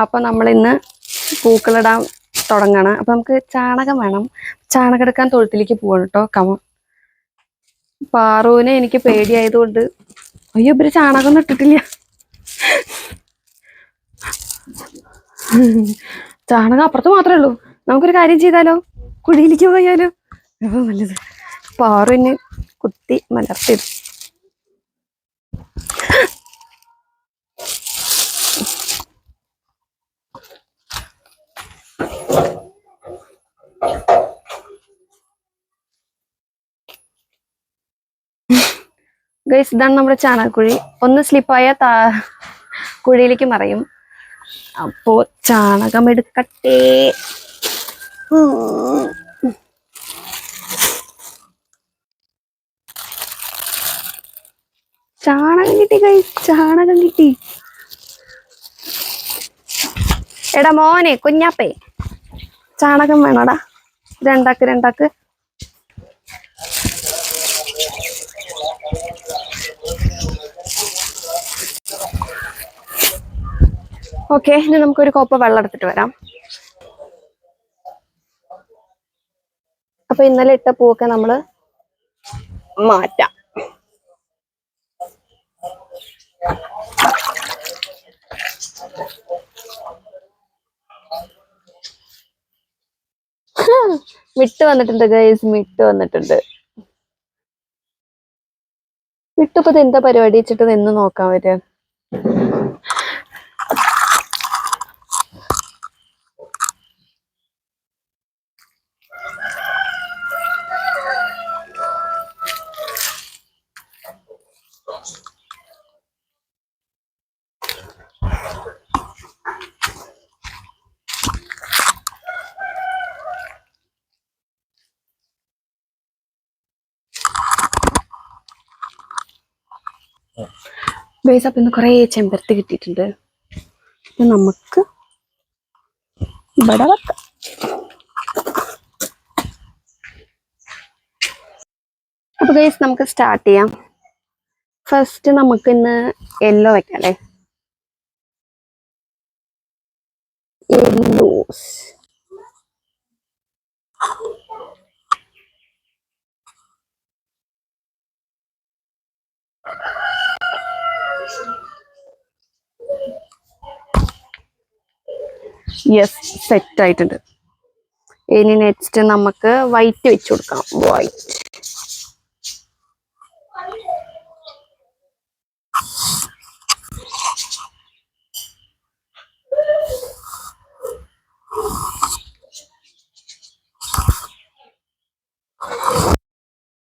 അപ്പൊ നമ്മൾ ഇന്ന് പൂക്കളിടാൻ തുടങ്ങണം. അപ്പൊ നമുക്ക് ചാണകം വേണം. ചാണകം എടുക്കാൻ തൊഴുത്തിലേക്ക് പോവാണ് കേട്ടോ. പാറുവിനെ എനിക്ക് പേടിയായതുകൊണ്ട് അയ്യോ ഇവര് ചാണകം ഒന്നും ഇട്ടിട്ടില്ല. ചാണകം അപ്പുറത്ത് മാത്രമേ ഉള്ളൂ. നമുക്കൊരു കാര്യം ചെയ്താലോ, കുഴിയിലേക്ക് പോയാലോ? നല്ലത്. പാറുവിനെ കുത്തി മലർത്തിടും. ഗൈസ്, ഇതാണ് നമ്മുടെ ചാണകക്കുഴി. ഒന്ന് സ്ലിപ്പായ കുഴിയിലേക്ക് മറയും. അപ്പോ ചാണകം എടുക്കട്ടെ. ചാണകം കിട്ടി ഗൈസ്, ചാണകം കിട്ടി. എടാ മോനെ കുഞ്ഞാപ്പേ, ചാണകം വേണോടാ? രണ്ടാക്ക്. ഓക്കെ, ഇനി നമുക്കൊരു കോപ്പ വെള്ളം എടുത്തിട്ട് വരാം. അപ്പൊ ഇന്നലെ ഇട്ട പൂവൊക്കെ നമ്മള് മാറ്റാം. മിട്ട് വന്നിട്ടുണ്ട് ഗൈസ്, മിട്ട് വന്നിട്ടുണ്ട്. മിട്ടിപ്പോ എന്താ പരിപാടി വെച്ചിട്ട് നിന്ന് നോക്കാൻ വരിക. ഗൈസ്, അപ്പൊ ഇന്ന് കൊറേ ചെമ്പരത്തി കിട്ടിയിട്ടുണ്ട്. നമുക്ക് ഇവിടെ വെക്കാം. അപ്പൊ ഗൈസ് നമുക്ക് സ്റ്റാർട്ട് ചെയ്യാം. ഫസ്റ്റ് നമുക്ക് ഇന്ന് യെല്ലോ വെക്കാം അല്ലേ? യെല്ലോസ്. യെസ്, സെറ്റ് ആയിട്ടുണ്ട്. ഇനി നെക്സ്റ്റ് നമുക്ക് വൈറ്റ് വെച്ച് കൊടുക്കാം. വൈറ്റ്.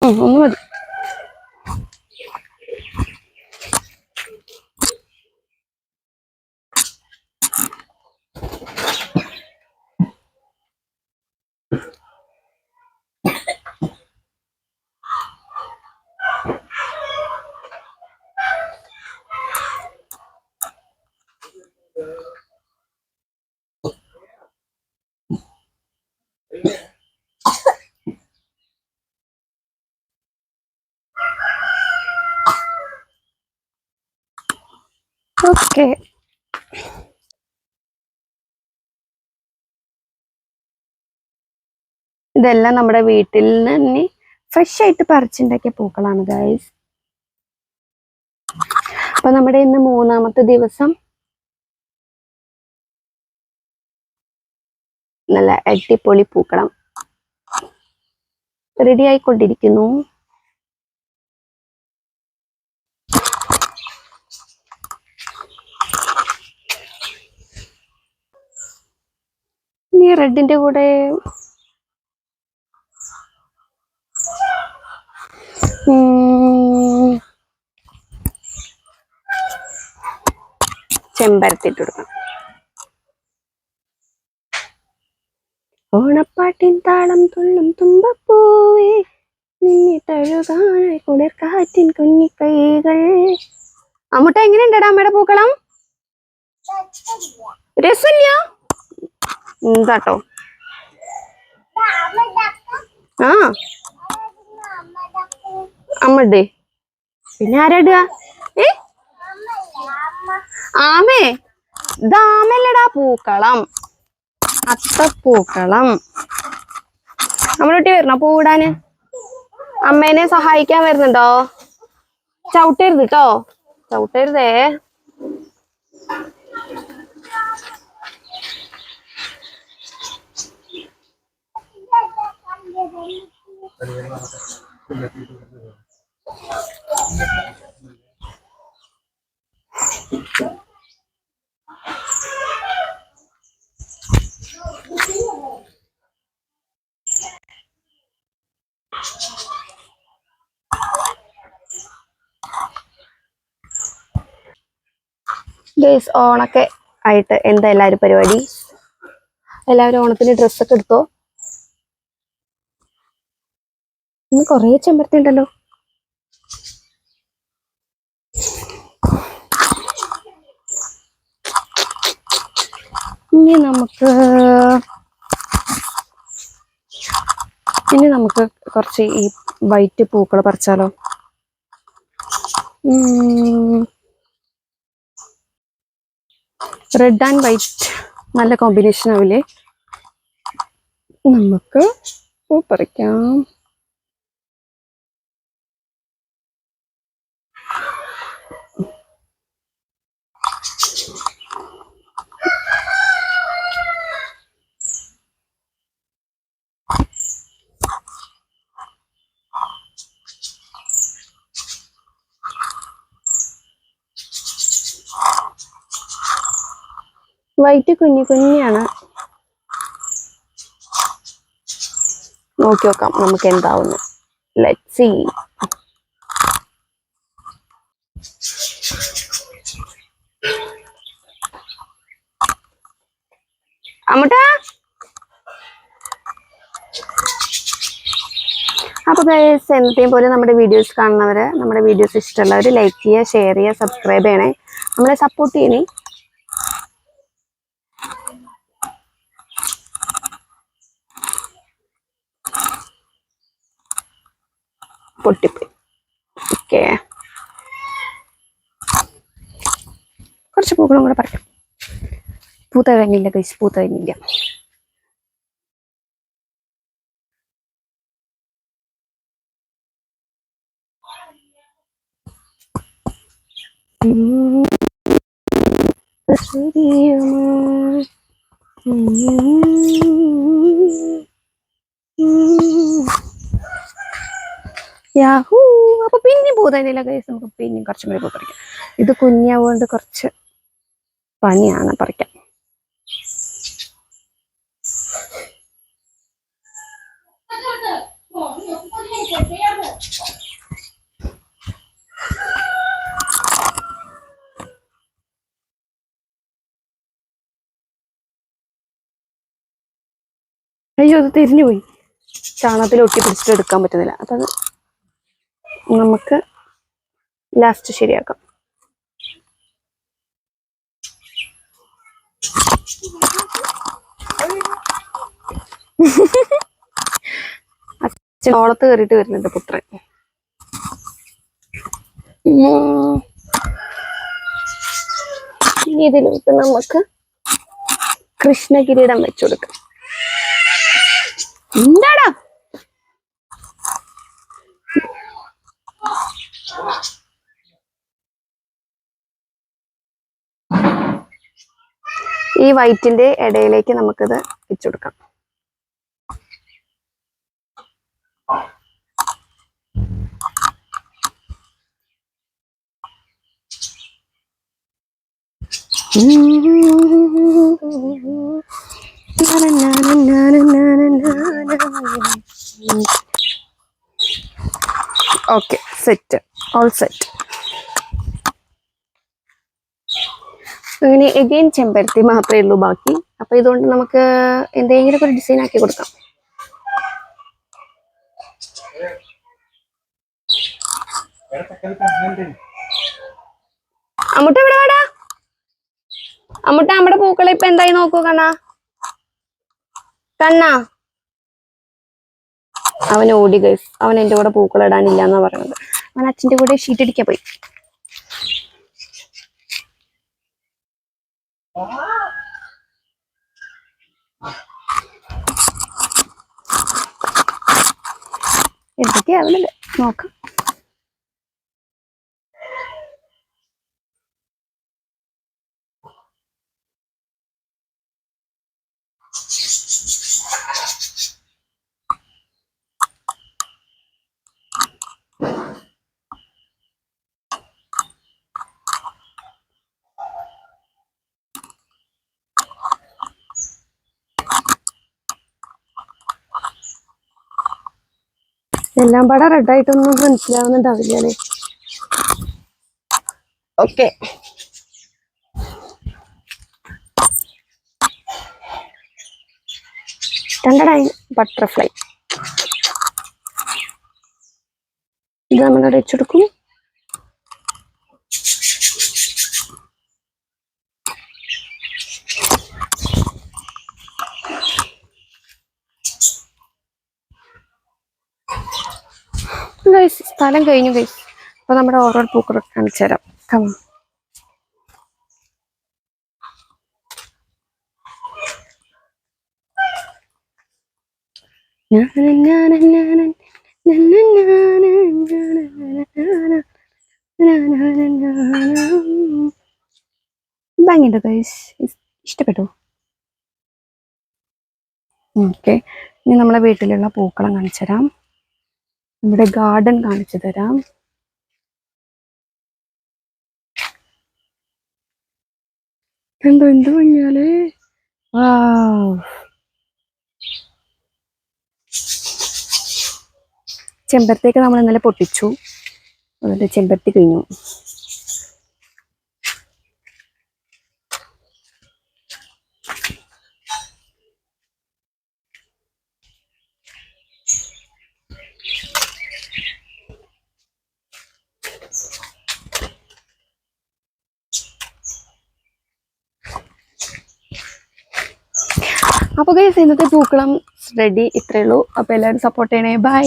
ഒന്ന് മതി. ഓക്കെ, ഇതെല്ലാം നമ്മുടെ വീട്ടിൽ നിന്ന് ഫ്രഷ് ആയിട്ട് പറിച്ചുണ്ടാക്കിയ പൂക്കളാണ് ഗൈസ്. അപ്പൊ നമ്മുടെ ഇന്ന് 3ാമത്തെ ദിവസം. നല്ല അടിപൊളി പൂക്കളം റെഡി ആയിക്കൊണ്ടിരിക്കുന്നു. ഇനി റെഡിന്റെ കൂടെ ചെമ്പരത്തി ഇട്ട് കൊടുക്കണം. ഓണപ്പാട്ടിൻ താളം തുള്ളും തുമ്പപ്പൂവേ, നിന്നെ തഴുകാനായി കുളിർ കാറ്റിൻ കുഞ്ഞിക്കൈകൾ. അമ്മൂട്ട എങ്ങനെയുണ്ടടാ അമ്മയുടെ പൂക്കളം? രസമില്ല എന്താട്ടോ? ആ അമ്മടേ, പിന്നെ ആരാടുക? ആമേ ദാമല്ലടാ പൂക്കളം, അത്തപ്പൂക്കളം. നമ്മുടെ കുട്ടി വരണോ പൂവിടാന്? അമ്മേനെ സഹായിക്കാൻ വരുന്നുണ്ടോ? ചവിട്ടരുത് കേട്ടോ, ചവിട്ടരുതേ. ഗൈസ്, ഓണൊക്കെ ആയിട്ട് എന്താ എല്ലാവരും പരിപാടി? എല്ലാവരും ഓണത്തിന് ഡ്രസ്സൊക്കെ എടുത്തോ? ഇന്ന് കൊറേ ചെമ്പരത്തി ഉണ്ടല്ലോ. ഇനി നമുക്ക് കുറച്ച് ഈ വൈറ്റ് പൂക്കൾ പറിച്ചാലോ? റെഡ് ആൻഡ് വൈറ്റ് നല്ല കോമ്പിനേഷൻ ആവില്ലേ? നമുക്ക് പൂ പറിക്കാം. വൈറ്റ് കുഞ്ഞു കുഞ്ഞാണ്. നോക്കി നോക്കാം നമുക്ക് എന്താവുന്നു. Let's see. അമ്മട്ടാ, അപ്പൊ ഗൈസ്, എന്നത്തെയും പോലെ നമ്മുടെ വീഡിയോസ് കാണുന്നവര്, നമ്മുടെ വീഡിയോസ് ഇഷ്ടമുള്ളവർ ലൈക്ക് ചെയ്യുക, ഷെയർ ചെയ്യുക, സബ്സ്ക്രൈബ് ചെയ്യണേ, നമ്മളെ സപ്പോർട്ട് ചെയ്യണേ. പൊട്ടിപ്പോയി. ഓക്കെ, കുറച്ച് പൂക്കളും കൂടെ പറയാം. പൂത്ത കഴിഞ്ഞില്ല ഗൈസ്, പൂത്ത കഴിഞ്ഞില്ല. യാഹൂ. അപ്പൊ പിന്നെ പൂതന്നില്ല ഗൈസ്, നമുക്ക് പിന്നെയും കുറച്ചും കൂടി പൂ പറിക്കാം. ഇത് കുഞ്ഞാവുകൊണ്ട് കുറച്ച് പണിയാണ് പറിക്കാൻ. അയ്യോ, അത് തിരിഞ്ഞു പോയി. ചാണകത്തിൽ ഒട്ടി പിടിച്ചിട്ട് എടുക്കാൻ പറ്റുന്നില്ല. അതത് നമുക്ക് ലാസ്റ്റ് ശരിയാക്കാം. അച്ഛൻ ഓളത്ത് കയറിയിട്ട് വരുന്നുണ്ട് പുത്രൻ. ഇനി ഇതിലോട്ട് നമുക്ക് കൃഷ്ണകിരീടം വെച്ചു കൊടുക്കാം. എന്താടാ ഈ വൈറ്റിന്റെ ഇടയിലേക്ക് നമുക്കിത് വെച്ചുകൊടുക്കാം. Okay, set, all set. അങ്ങനെ എഗെയിൻ ചെമ്പരത്തി മാത്രമേ ഉള്ളൂ ബാക്കി. അപ്പൊ ഇതുകൊണ്ട് നമുക്ക് എന്തെങ്കിലും ഒരു ഡിസൈൻ ആക്കി കൊടുക്കാം. അമ്മൂട്ട എവിടെ വേടാ? അമ്മൂട്ട, നമ്മുടെ പൂക്കളെ ഇപ്പൊ എന്തായി നോക്കൂ കണ്ണാ. കണ്ണാ, അവൻ ഓടി ഗൈസ്. അവൻ എന്റെ കൂടെ പൂക്കൾ ഇടാനില്ല എന്നാ പറയുന്നത്. അവൻ അച്ഛന്റെ കൂടെ ഷീറ്റ് അടിക്കാൻ പോയി. എന്തൊക്കെയാവുന്നില്ല നോക്കാം. എല്ലാം പാടെ റെഡായിട്ടൊന്നും മനസ്സിലാവുന്നുണ്ടാവില്ല അല്ലേ? ഓക്കെ, രണ്ടടായി ബട്ടർഫ്ലൈ ഇത് നമ്മൾ വെച്ചെടുക്കും. ഗൈസ് സ്ഥലം കഴിഞ്ഞു ഗൈസ്. അപ്പൊ നമ്മുടെ ഓരോ പൂക്കൾ കാണിച്ചു തരാം. കമ ഭംഗിയുണ്ട് ഗൈസ്, ഇഷ്ടപ്പെട്ടു. ഓക്കെ, ഇനി നമ്മളെ വീട്ടിലുള്ള പൂക്കളം കാണിച്ചു തരാം. നമ്മുടെ ഗാർഡൻ കാണിച്ചു തരാം. എന്ത് ഭംഗിയാലേ. ചെമ്പരത്തിയൊക്കെ നമ്മൾ ഇന്നലെ പൊട്ടിച്ചു, അതുകൊണ്ട് ചെമ്പരത്തി കഴിഞ്ഞു. അപ്പോൾ ഗൈസ് ഇന്നത്തെ പൂക്കളം റെഡി, ഇത്രയേ ഉള്ളൂ. അപ്പോൾ എല്ലാവരും സപ്പോർട്ട് ചെയ്യണേ. ബൈ.